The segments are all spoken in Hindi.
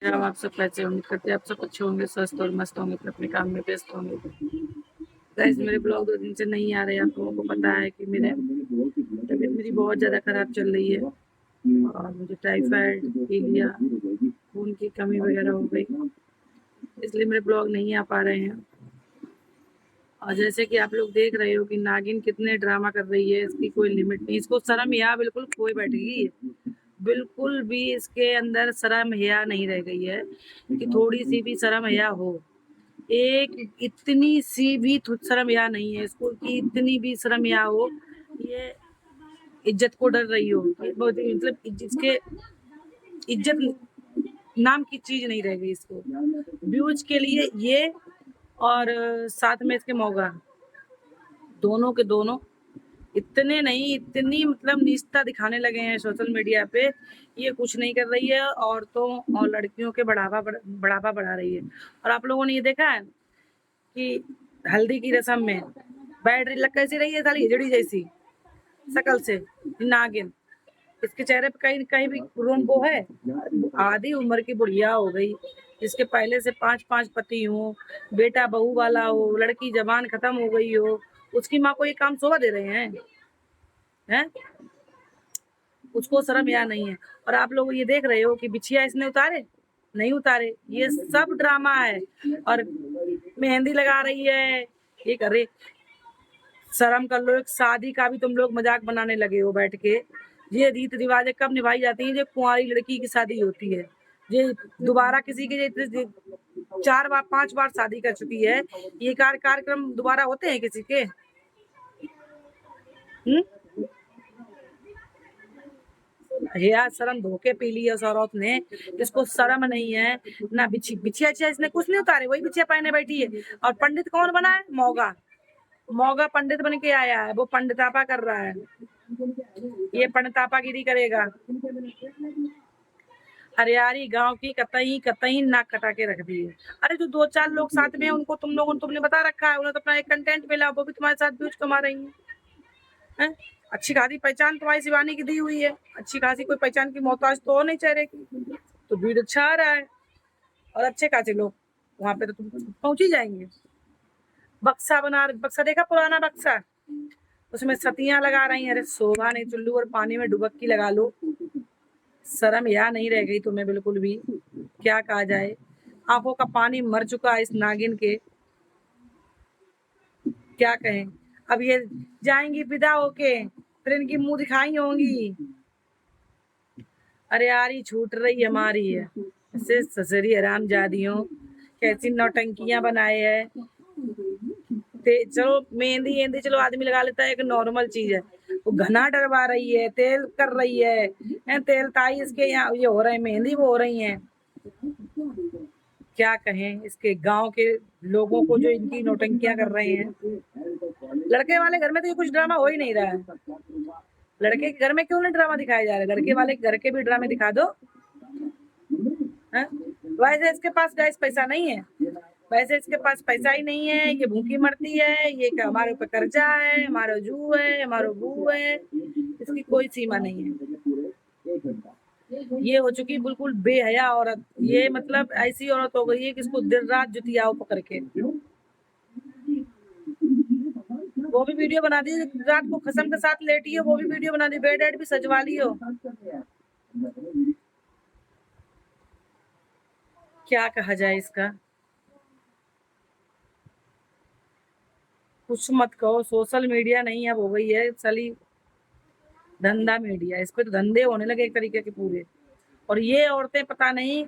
आप सब कैसे उम्मीद करते हैं आप सब अच्छे होंगे, स्वस्थ और मस्त होंगे, अपने काम में व्यस्त होंगे। गाइस मेरे ब्लॉग 2 दिन से नहीं आ रहे हैं। आप लोगों को पता है कि मेरे तबीयत मेरी बहुत ज़्यादा खराब चल रही है और मुझे टाइफाइड, पीलिया, खून की कमी वगैरह हो गई, इसलिए मेरे ब्लॉग नहीं आ पा रहे हैं। और जैसे कि आप लोग देख रहे हो कि नागिन कितने ड्रामा कर रही है, इसकी कोई लिमिट नहीं। इसको शर्म या बिल्कुल खोई बैठ गई है, बिल्कुल भी इसके अंदर शर्म हया नहीं रह गई है कि थोड़ी सी भी शर्म हया हो। एक इतनी सी भी शर्म हया नहीं है इसको कि इतनी भी शर्म हया हो, ये इज्जत को डर रही हो। मतलब इसके इज्जत नाम की चीज नहीं रह गई इसको। व्यूज के लिए ये और साथ में इसके मौगा, दोनों के दोनों इतने नहीं, इतनी मतलब नीचता दिखाने लगे हैं सोशल मीडिया पे। ये कुछ नहीं कर रही है, औरतों और लड़कियों के बढ़ावा बढ़ा रही है। और आप लोगों ने ये देखा है कि हल्दी की रस्म में बैटरी लग कैसी रही है, साली हिजड़ी जैसी शकल से नागिन। इसके चेहरे पे कहीं कहीं भी रोम वो है। आधी उम्र की बुढ़िया हो गई, जिसके पहले से 5-5 पति हो, बेटा बहू वाला हो, लड़की जवान खत्म हो गई हो, उसकी माँ को ये काम शोभा दे रहे हैं? उसको शर्म या नहीं है। और आप लोग ये देख रहे हो कि बिछिया इसने उतारे नहीं उतारे, ये सब ड्रामा है। और मेहंदी लगा रही है, ये करे। शर्म कर लो, एक शादी का भी तुम लोग मजाक बनाने लगे हो बैठ के। ये रीत रिवाज कब निभाई जाती है? जब कुंवारी लड़की की शादी होती है। ये दोबारा किसी के 4 बार 5 बार शादी कर चुकी है, ये कार्यक्रम दोबारा होते हैं किसी के? हम्म? या शर्म धोके पी ली है उस औरत ने, इसको शर्म नहीं है ना। बिछिया इसने कुछ नहीं उतारे, वही बिछिया पहने बैठी है। और पंडित कौन बना है? मौगा। मौगा पंडित बन के आया है, वो पंडितापा कर रहा है। ये पंडितापागिरी करेगा। हरियारी गांव की कतई कतई नाक कटा के रख दी है। अरे जो 2-4 लोग साथ में हैं, उनको तुमने बता रखा है, उन्हें तो अपना एक कंटेंट मिला, वो भी तुम्हारे साथ व्यूज कमा रही है? अच्छी खासी पहचान तुम्हारी शिवानी की दी हुई है, अच्छी खासी कोई पहचान की मोहताज तो हो नहीं चेहरे की, तो भीड़ अच्छा आ रहा है। और अच्छे खासे लोग वहां पे तो तुम पहुंच ही जाएंगे। बक्सा देखा, पुराना बक्सा, उसमें सतियां लगा रही हैं। अरे शोभा नहीं चुल्लू और पानी में डुबक्की लगा लो, शर्म या नहीं रह गई तुम्हें बिल्कुल भी। क्या कहा जाए, आंखों का पानी मर चुका है इस नागिन के, क्या कहें। अब ये जाएंगी विदा होके, फिर इनकी मुंह दिखाई होंगी। अरे यार ये छूट रही हमारी है, ऐसे ससुरी हराम जादियों, कैसी नौटंकियां बनाए है। चलो मेहंदी मेहंदी चलो आदमी लगा लेता है, एक नॉर्मल चीज है। वो घना डरवा रही है, तेल कर रही है, तेल ताई इसके यहाँ ये हो रहे हैं, मेहंदी वो हो रही है। क्या कहें इसके गांव के लोगों को जो इनकी नौटंकियां कर रहे हैं। लड़के वाले घर में तो ये कुछ ड्रामा हो ही नहीं रहा है। लड़के के घर में क्यों नहीं ड्रामा दिखाया जा रहा है? लड़के वाले घर के भी ड्रामे दिखा दो। है? वैसे इसके पास गैस पैसा नहीं है, वैसे इसके पास पैसा ही नहीं है, ये भूखी मरती है, ये हमारे ऊपर कर्जा है, हमारा जू है, हमारा बू है, इसकी कोई सीमा नहीं है। ये हो चुकी बिल्कुल बेहया औरत। ये मतलब ऐसी औरत हो गई है कि इसको दिन रात जुतियाओ पकड़ के। वो भी वीडियो बना दी, रात को कसम के साथ लेटी है, वो भी वीडियो बना दी, बेड एड भी सजवा ली हो। क्या कहा जाए इसका, कुछ मत कहो। सोशल मीडिया नहीं अब हो गई है साली धंधा मीडिया, इस पे तो धंधे होने लगे एक तरीके के पूरे। और ये औरतें पता नहीं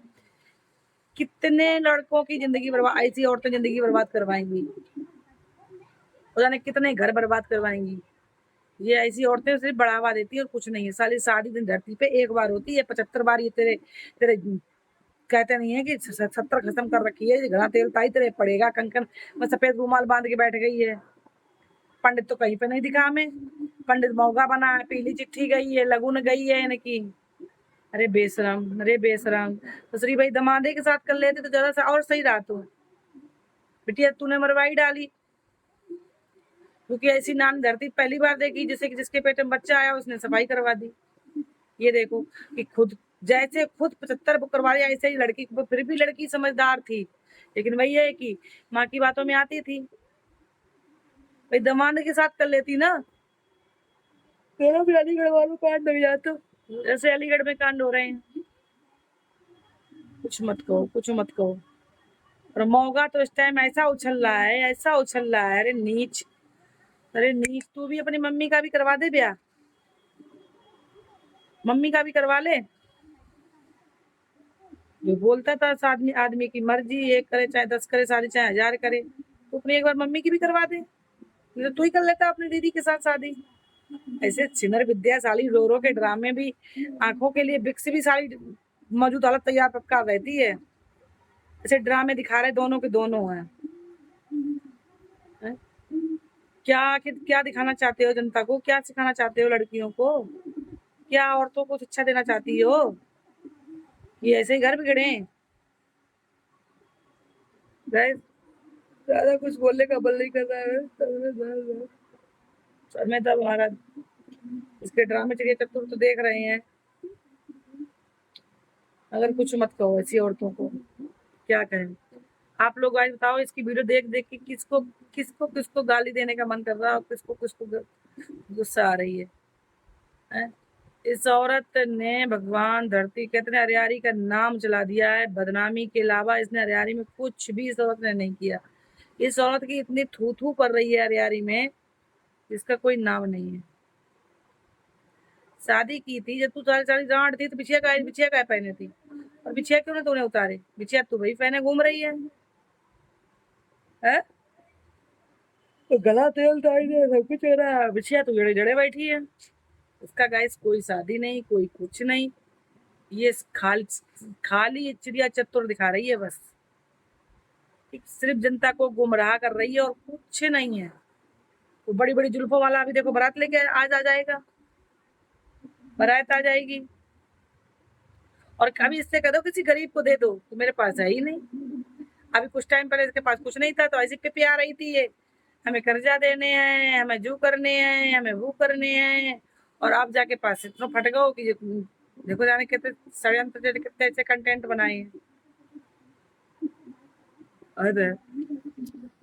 कितने लड़कों की जिंदगी बर्बाद, ऐसी औरतें जिंदगी बर्बाद करवाएंगी, जाने कितने घर बर्बाद करवाएंगी। ये ऐसी औरतें सिर्फ बढ़ावा देती है और कुछ नहीं है। साली शादी दिन धरती पे एक बार होती है, 75 बार ये तेरे तेरे कहते नहीं है कि 70 खत्म कर रखी है, घना तेल ताई तेरे पड़ेगा कंकन में सफेद रूमाल बांध के बैठ गई है। पंडित तो कहीं पे नहीं दिखा हमें, पंडित मौका बना है, पीली चिट्ठी गई है, लगुन गई है इनकी। अरे बेशरम, अरे बेशरम। तो श्री भाई दमादे के साथ कर लेते तो ज्यादा सा और सही रहा। तू बिटिया तूने मरवाई डाली, क्योंकि ऐसी नान धरती पहली बार देखी, जैसे कि जिसके पेट में बच्चा आया उसने सफाई करवा दी। ये देखो कि खुद जैसे खुद 75 बुक करवा लिया ऐसे ही लड़की, फिर भी लड़की समझदार थी, लेकिन वही है कि माँ की बातों में आती थी। भाई दमाद के साथ कर लेती ना, तेरा भी अलीगढ़ वालों कांड हो जाता, जैसे अलीगढ़ में कांड हो रहे हैं। कुछ मत कहो, कुछ मत कहो। और मौगा तो इस टाइम ऐसा उछल रहा है, ऐसा उछल रहा है, अरे नीच, अरे नीच। तू भी अपनी मम्मी का भी करवा दे ब्याह, मम्मी का भी करवा ले। जो बोलता था आदमी, आदमी की मर्जी, एक करे चाहे 10 करे, सारी चाहे 1000 करे, तो अपनी एक बार मम्मी की भी करवा दे। तो तू ही कर लेता अपनी दीदी के साथ शादी। ऐसे छिनर विद्याशाली रो रो के ड्रामे भी, आंखों के लिए बिक्स भी सारी मौजूद हालत तैयार पक्का रहती है। ऐसे ड्रामे दिखा रहे दोनों के दोनों हैं। हैं? क्या दिखाना चाहते हो जनता को, क्या सिखाना चाहते हो लड़कियों को, क्या औरतों को शिक्षा देना चाहती हो? ये ऐसे ही घर बिगड़े। ज्यादा कुछ बोलने का बल नहीं कर रहा है सर में तब हमारा। इसके ड्रामे चलिए चतुर तो देख रहे हैं। अगर कुछ मत कहो ऐसी औरतों को, क्या कहें। आप लोग आज बताओ, इसकी वीडियो देख देख के किसको किसको किसको गाली देने का मन कर रहा है और किसको किसको गुस्सा आ रही है? इस औरत ने भगवान धरती कहते हैं हरियारी का नाम चला दिया है। बदनामी के अलावा इसने हरियारी में कुछ भी इस औरत ने नहीं किया। इस औरत की इतनी थू थू पड़ रही है हरियारी में, इसका कोई नाम नहीं है। शादी की थी जब तू सारी सारी डांट थी तो बिछिया का पहने थी, और बिछिया क्यों ने तूने उतारे? बिछिया तू वही पहने घूम रही है? तो गला तेल ताई दे सब कुछ हो रहा है, बिछिया तू जड़े जड़े बैठी है। उसका गाइस कोई शादी नहीं, कोई कुछ नहीं। ये खाली चिड़िया चतुर दिखा रही है बस, सिर्फ जनता को गुमराह कर रही है और कुछ नहीं है। तो बड़ी बड़ी जुल्फों वाला अभी देखो बारात लेके आज आ जाएगा, बारात आ जाएगी। और कभी इससे कह दो किसी गरीब को दे दो, तो मेरे पास है ही नहीं। अभी कुछ टाइम पहले इसके पास कुछ नहीं था तो ऐसी पे आ रही थी ये, हमें कर्जा देने हैं, हमें जू करने हैं, हमें वो करने हैं। और आप जाके पास इतना फट गओ कि देखो जाने कितने षड्यंत्र, कितने ऐसे कंटेंट बनाए हैं। अरे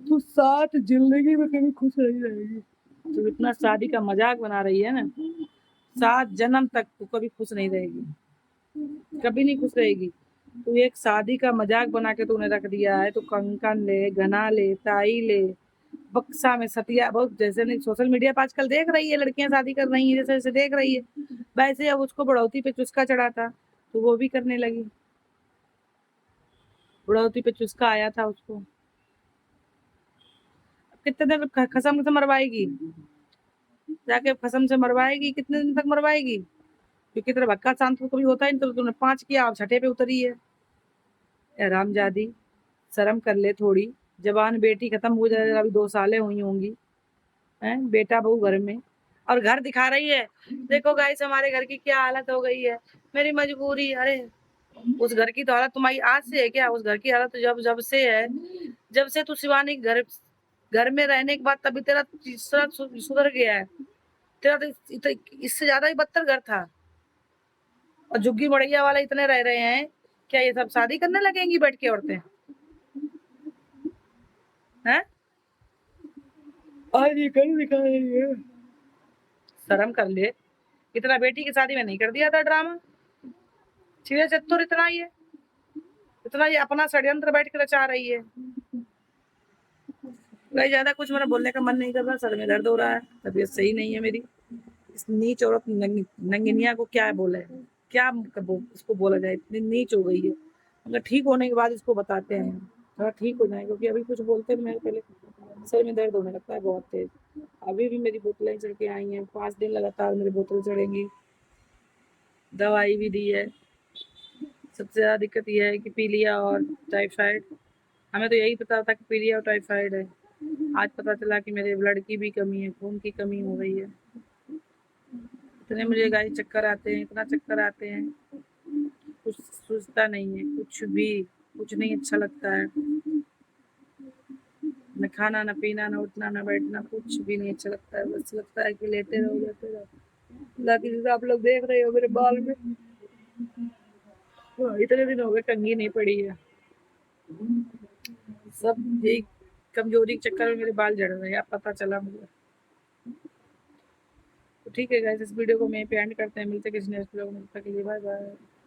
तू साथ जिंदगी में कभी खुश नहीं रहेगी। तू इतना शादी का मजाक बना रही है ना, 7 जन्म तक तू कभी खुश नहीं रहेगी, कभी नहीं खुश रहेगी। तू एक शादी का मजाक बना के तूने रख दिया है। तू कंकन ले, गना ले, ताई ले, बक्सा में सतिया, बहुत जैसे नहीं सोशल मीडिया पर आजकल देख रही है लड़कियां शादी कर रही है, जैसे जैसे देख रही है वैसे अब उसको बढ़ोती पे चुस्का चढ़ा था तो वो भी करने लगी। बढ़ोती पे चुस्का आया था उसको, कितने दिन कसम से मरवाएगी, जाके कसम से मरवाएगी, कितने दिन तक मरवाएगी? क्योंकि तेरा भक्का शांत तो कभी होता ही नहीं, तो तूने 5 किया, अब 6ठे पे उतरी है। हरामजादी, शर्म कर ले थोड़ी। जवान बेटी खत्म हो जाए, अभी 2 सालें हुई होंगी, हैं बेटा बहू घर में, और घर दिखा रही है। देखो गाइस हमारे घर की क्या हालत हो गई है, मेरी मजबूरी। अरे उस घर की तो हालत तुम्हारी आज से है क्या? उस घर की हालत तो जब जब से है, जब से तू शिवानी घर घर में रहने के बाद तभी तेरा तीसरा सुधर गया है। तेरा तो इससे ज्यादा ही बदतर घर था। और झुग्गी मड़ैया वाले इतने रह रहे हैं, क्या ये सब शादी करने लगेंगी बैठ के औरतें? हैं? आज ये कर दिखा रही है, शर्म कर ले। इतना बेटी की शादी में नहीं कर दिया था ड्रामा? चिड़िया चत्तुर इतना ही है, इतना ये अपना षड्यंत्र बैठ के रचा रही है। भाई ज्यादा कुछ मेरा बोलने का मन नहीं कर रहा, सर में दर्द हो रहा है, तबीयत सही नहीं है मेरी। इस नीच औरत नंगिनिया को क्या बोले, क्या इसको बोला जाए, इतनी नीच हो गई है। मगर ठीक होने के बाद इसको बताते हैं, थोड़ा ठीक हो जाए, क्योंकि अभी कुछ बोलते मेरे पहले सर में दर्द होने लगता है बहुत तेज। अभी भी मेरी बोतलें चढ़ के आई हैं, 5 दिन लगातार मेरी बोतल चढ़ेंगी। दवाई भी दी है। सबसे ज्यादा दिक्कत यह है कि पीलिया और टाइफाइड। हमें तो यही पता था कि पीलिया और टाइफाइड है, आज पता चला कि मेरे ब्लड की भी कमी है, खून की कमी हो गई है। इतने मुझे गाड़ी चक्कर आते हैं, इतना चक्कर आते हैं, कुछ सूझता नहीं है, कुछ भी, कुछ नहीं अच्छा लगता है। न खाना, न पीना, न उठना, न बैठना, कुछ भी नहीं अच्छा लगता है। बस लगता है कि लेटे रहो, लेटे रहो। बाकी आप लोग देख रहे हो मेरे बाल में इतने दिन हो गए कंघी नहीं पड़ी है। सब यही कमजोरी के चक्कर में मेरे बाल झड़ रहे हैं, अब पता चला मुझे। तो ठीक है गाइस, इस वीडियो को मैं पे एंड करते हैं, मिलते हैं किसी नेक्स्ट वीडियो में, तब तक के लिए बाय बाय।